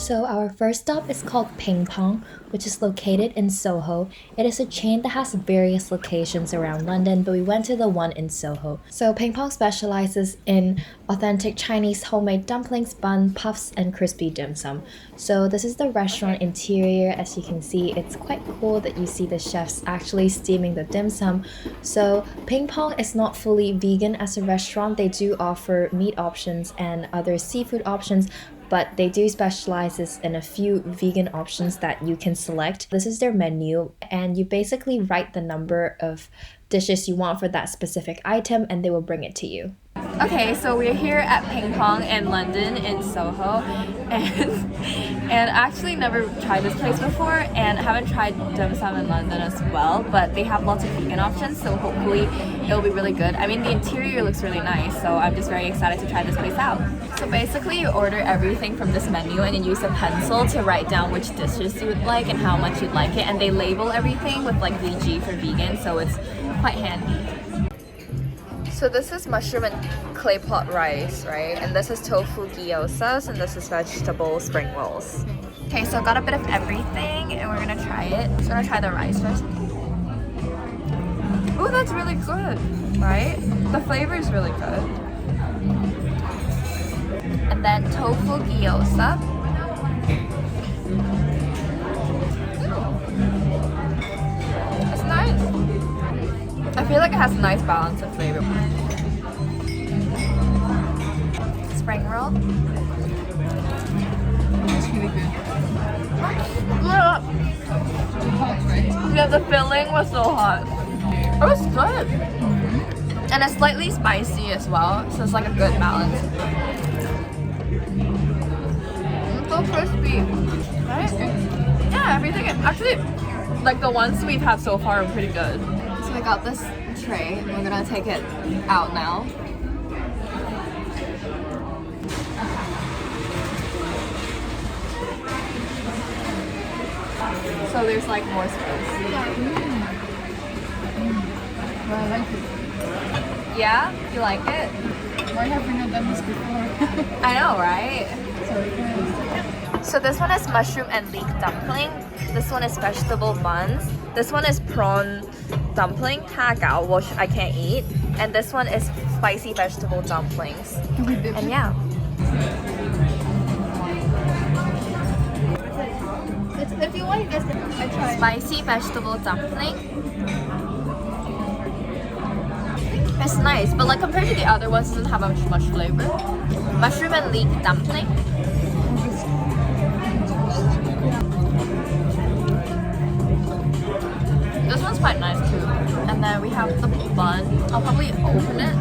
So our first stop is called Pong, which is located in Soho. It is a chain that has various locations around London, but we went to the one in Soho. So Pong specializes in authentic Chinese homemade dumplings, bun, puffs, and crispy dim sum. So this is the restaurant interior. As you can see, it's quite cool that you see the chefs actually steaming the dim sum. So Pong is not fully vegan as a restaurant. They do offer meat options and other seafood options, but they do specialize in a few vegan options that you can select. This is their menu, and you basically write the number of dishes you want for that specific item and they will bring it to you. Okay, so we're here at Pong in London, in Soho, and actually never tried this place before and haven't tried dim sum in London as well, but they have lots of vegan options, so hopefully it'll be really good. I mean, the interior looks really nice, so I'm just very excited to try this place out. So basically you order everything from this menu and you use a pencil to write down which dishes you would like and how much you'd like it, and they label everything with like VG for vegan, so it's quite handy. So this is mushroom and clay pot rice, right? And this is tofu gyozas, and this is vegetable spring rolls. Okay, so I got a bit of everything, and we're gonna try it. So I'm gonna try the rice first. Oh, that's really good, right? The flavor is really good. And then tofu gyoza. It's nice. I feel like it has a nice balance of flavor. Spring roll. It's really good. Yeah, the filling was so hot. It was good. And it's slightly spicy as well, so it's like a good balance. It's so crispy. Right? Yeah, everything. Actually, like the ones we've had so far are pretty good. So we got this tray. We're gonna take it out now. So there's like more space. Well, I like it. Yeah? You like it? Why have we not done this before? I know, right? Sorry. So this one is mushroom and leek dumpling. This one is vegetable buns. This one is prawn dumpling, ha gao, which I can't eat. And this one is spicy vegetable dumplings. And yeah. If you want, you guys can try. Spicy vegetable dumpling. It's nice, but like compared to the other ones, it doesn't have much flavor. Mushroom and leek dumpling. This one's quite nice too. And then we have the bun. I'll probably open it.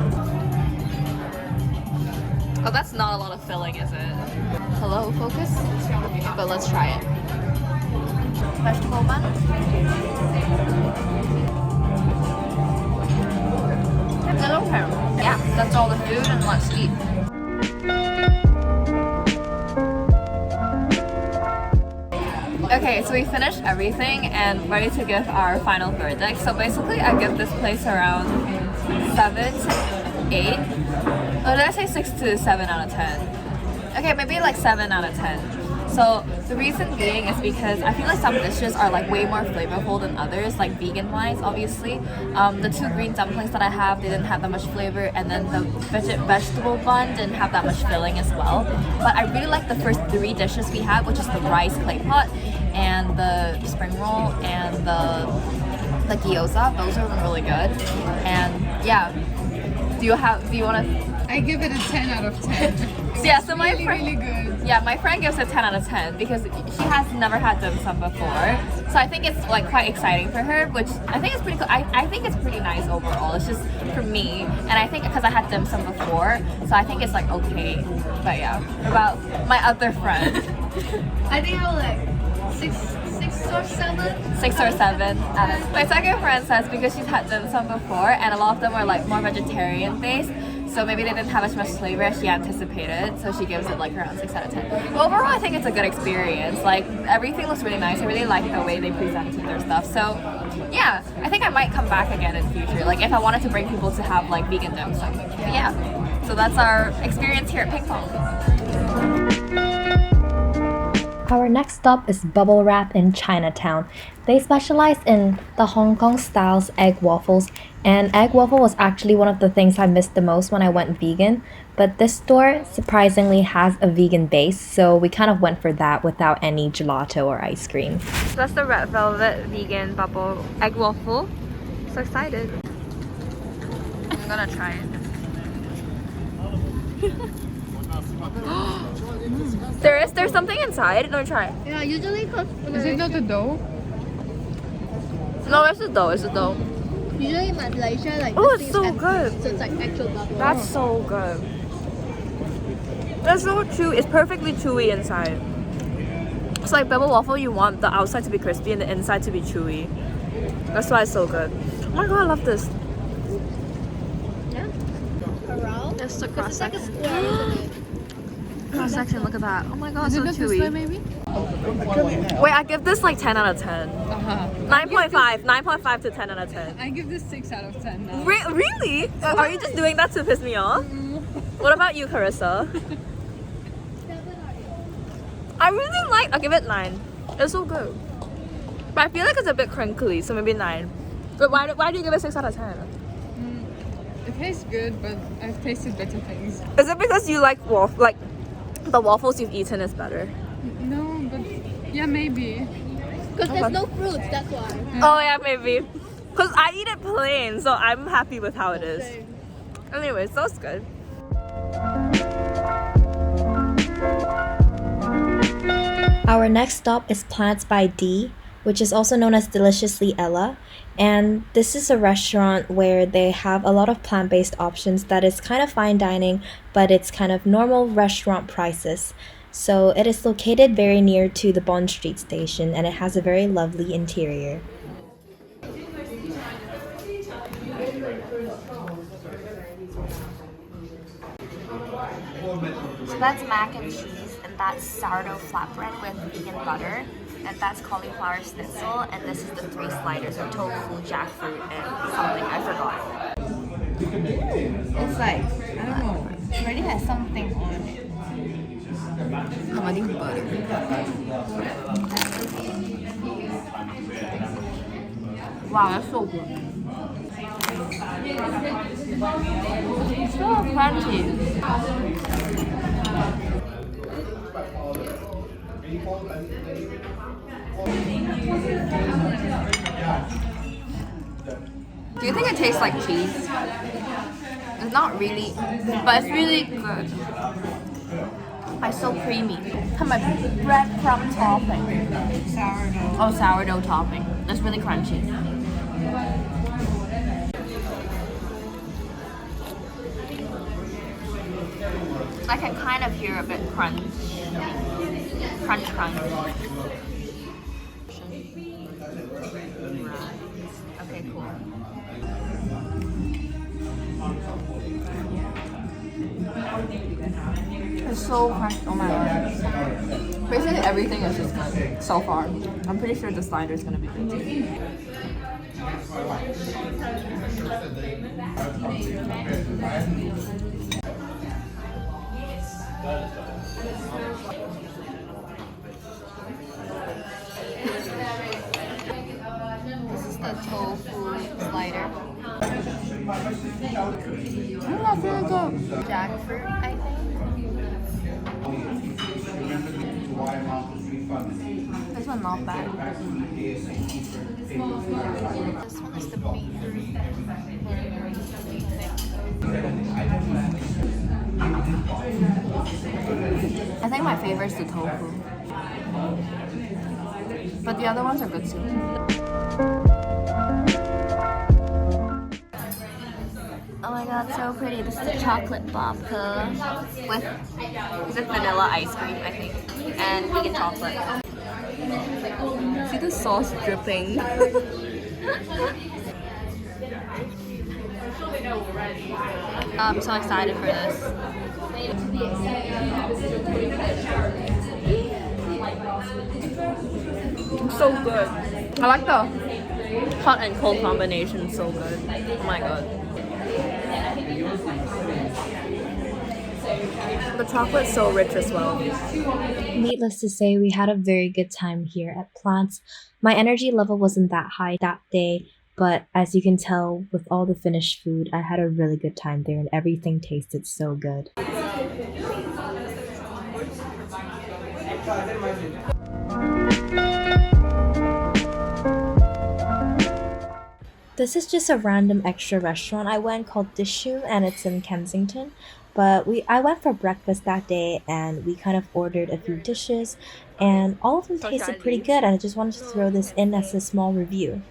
Oh, that's not a lot of filling, is it? Hello, focus? But let's try it. Vegetable bun. I don't care. Yeah, that's all the food, and let's eat. Okay, so we finished everything and ready to give our final verdict. So basically, I give this place around 7 to 8. Or did I say 6 to 7 out of 10? Okay, maybe like 7 out of 10. So the reason being is because I feel like some dishes are like way more flavorful than others, like vegan wise, obviously. The 2 green dumplings that I have, they didn't have that much flavor, and then the vegetable bun didn't have that much filling as well. But I really like the first 3 dishes we had, which is the rice clay pot and the spring roll and the gyoza. Those are really good. And yeah, do you want to? I give it a 10 out of 10. Yeah, so my friend, really good. Yeah, my friend gives it 10 out of 10 because she has never had dim sum before. So I think it's like quite exciting for her, which I think is pretty cool. I think it's pretty nice overall. It's just for me, and I think because I had dim sum before, so I think it's like okay. But yeah, about my other friend. I think I was like 6 or 7. 6 or 7. My second friend says because she's had dim sum before, and a lot of them were like more vegetarian based. So maybe they didn't have as much flavor as she anticipated, so she gives it like around 6 out of 10. But overall, I think it's a good experience. Like, everything looks really nice. I really like the way they presented their stuff. So, yeah, I think I might come back again in the future. Like, if I wanted to bring people to have, like, vegan dim sum. But yeah, so that's our experience here at Pong. Our next stop is Bubblewrap in Chinatown. They specialize in the Hong Kong style's egg waffles, and egg waffle was actually one of the things I missed the most when I went vegan. But this store surprisingly has a vegan base, so we kind of went for that without any gelato or ice cream. So that's the red velvet vegan bubble egg waffle. So excited. I'm gonna try it. There's something inside. Let me try it. Yeah, usually because Is it not the dough? No, it's the dough. It's the dough. usually in Malaysia like Oh, this it's thing so is good. empty, so it's like actual bubble. That's so good. It's so chewy. It's perfectly chewy inside. It's like bubble waffle. You want the outside to be crispy and the inside to be chewy. That's why it's so good. Oh my god, I love this. Around. It's the Because cross it's like a section. square, isn't it? Cross section. Look at that. Oh my god, Is so it not this way chewy. maybe? Wait, I give this like 10 out of 10. 9.5. 9.5 to 10 out of 10. I give this 6 out of 10 now. Really? Are you just doing that to piss me off? What about you, Carissa? I really like. I'll give it 9. It's so good. But I feel like it's a bit crinkly, so maybe 9. But why do you give it 6 out of 10? It tastes good, but I've tasted better things. Is it because you like the waffles you've eaten is better? No, but yeah, maybe. Because there's no fruits, that's why. Oh yeah, maybe. Because I eat it plain, so I'm happy with how it is. Anyways, so it's good. Our next stop is Plants by D, which is also known as Deliciously Ella. And this is a restaurant where they have a lot of plant-based options that is kind of fine dining, but it's kind of normal restaurant prices. So it is located very near to the Bond Street station and it has a very lovely interior. So that's mac and cheese, and that's sourdough flatbread with vegan butter, and that's cauliflower schnitzel, and this is the 3 sliders of tofu, jackfruit, and something I forgot. It's like, I don't know, it already has something on it. I think butter. Wow, that's so good. It's so crunchy. Do you think it tastes like cheese? It's not really, but it's really good. It's so creamy. Have my breadcrumb topping. Sourdough. Oh, sourdough topping. It's really crunchy. I can kind of hear a bit crunch. Crunch, crunch. Okay, cool. It's so crunchy. Oh my god. Basically everything is just good so far. I'm pretty sure the slider is gonna be good too. This is the tofu slider. That's really good. Jackfruit, I think. This one not bad. This one is the beef. I think my favorite is the tofu. But the other ones are good too. Oh my god, so pretty. This is the chocolate babka with vanilla ice cream, I think, and vegan chocolate. See the sauce dripping. I'm so excited for this. It's so good. I like the hot and cold combination, so good. Oh my god. The chocolate's so rich as well. Needless to say, we had a very good time here at Plants. My energy level wasn't that high that day, but as you can tell with all the finished food, I had a really good time there and everything tasted so good. This is just a random extra restaurant I went called Dishoom and it's in Kensington. But I went for breakfast that day and we kind of ordered a few dishes and all of them tasted pretty good and I just wanted to throw this in as a small review.